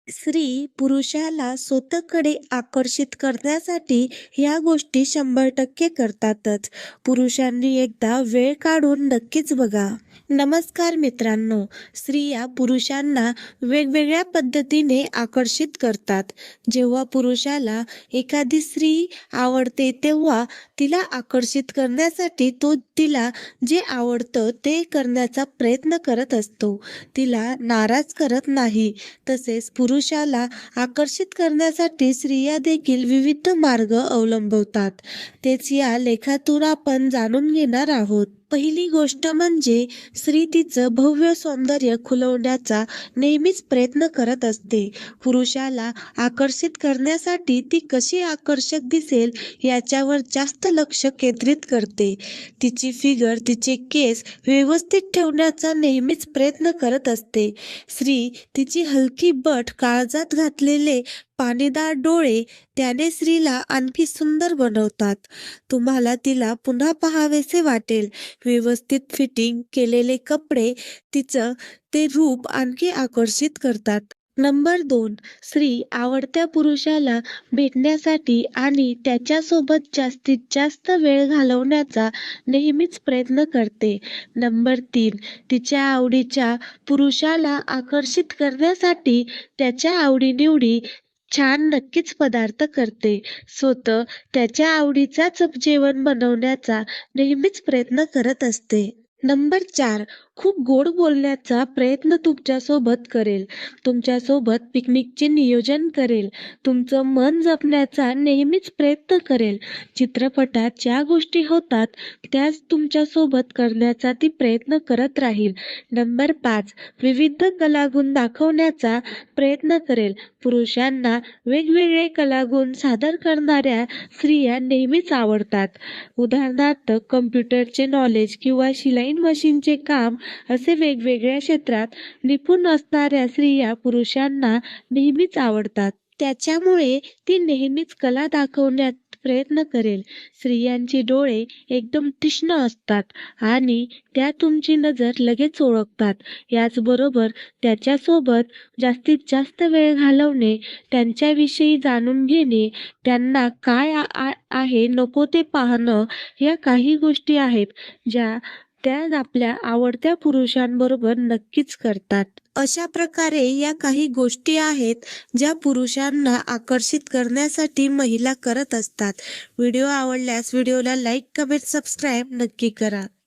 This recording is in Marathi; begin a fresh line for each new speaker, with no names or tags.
स्त्री पुरुषाला स्वतःकडे आकर्षित करण्यासाठी ह्या गोष्टी 100% करतातच. पुरुषांनी एकदा वेळ काढून नक्कीच बघा. नमस्कार मित्रांनो, स्त्रिया पुरुषांना वेगवेगळ्या पद्धतीने आकर्षित करतात. जेव्हा पुरुषाला एखादी स्त्री आवडते तेव्हा तिला आकर्षित करण्यासाठी तो तिला जे आवडतं ते करण्याचा प्रयत्न करत असतो. तिला नाराज करत नाही. तसेच पुरुषाला आकर्षित करण्यासाठी स्त्रिया देखील विविध मार्ग अवलंबवतात. तेच या लेखातून आपण जाणून घेणार आहोत. पहिली गोष्ट म्हणजे स्त्री तिचं भव्य सौंदर्य खुलवण्याचा नेहमीच प्रयत्न करत असते. पुरुषाला आकर्षित करण्यासाठी ती कशी आकर्षक दिसेल याच्यावर जास्त लक्ष केंद्रित करते. तिची फिगर, तिचे केस व्यवस्थित ठेवण्याचा नेहमीच प्रयत्न करत असते. स्त्री तिची हलकी बट, काळजात घातलेले पाणीदार डोळे त्याने स्त्रीला आणखी सुंदर बनवतात. तुम्हाला तिला पुन्हा पाहावेसे वाटेल. व्यवस्थित फिटिंग केलेले कपडे तिचं ते रूप आणखी आकर्षित करतात. नंबर 2, स्त्री आवडत्या पुरुषाला भेटण्यासाठी आणि त्याच्यासोबत जास्तीत जास्त वेळ घालवण्याचा नेहमीच प्रयत्न करते. नंबर 3, तिच्या आवडीच्या पुरुषाला आकर्षित करण्यासाठी त्याच्या आवडीनिवडी छान नक्कीच पदार्थ करते. स्वतः त्याच्या आवडीचाच जेवण बनवण्याचा नेहमीच प्रयत्न करत असते. नंबर 4, खूप गोड बोलण्याचा प्रयत्न तुमच्यासोबत करेल. तुमच्यासोबत पिकनिकचे नियोजन करेल. तुमचं मन जपण्याचा नेहमीच प्रयत्न करेल. चित्रपटात ज्या गोष्टी होतात त्याच तुमच्यासोबत करण्याचा ती प्रयत्न करत राहील. नंबर 5, विविध कलागुण दाखवण्याचा प्रयत्न करेल. पुरुषांना वेगवेगळे कलागुण सादर करणाऱ्या स्त्रिया नेहमीच आवडतात. उदाहरणार्थ कम्प्युटरचे नॉलेज किंवा शिलाई मशीनचे काम असे वेगवेगळ्या क्षेत्रात निपुण असणाऱ्या स्त्रिया पुरुषांना नेहमीच आवडतात. त्याच्यामुळे ती नेहमीच कला दाखवण्यात प्रयत्न करेल. स्त्रियांचे डोळे एकदम तीक्ष्ण असतात आणि त्या तुमची नजर लगेच ओळखतात. याचबरोबर त्याच्यासोबत जास्तीत जास्त वेळ घालवणे, त्यांच्याविषयी जाणून घेणे, त्यांना काय आहे नको ते पाहणं, या काही गोष्टी आहेत ज्या त्या आपल्या आवडत्या पुरुषांबरोबर नक्कीच करतात. अशा प्रकारे या काही गोष्टी आहेत ज्या पुरुषांना आकर्षित करण्यासाठी महिला करत असतात. व्हिडिओ आवडल्यास व्हिडिओला लाईक, कमेंट, सबस्क्राईब नक्की करा.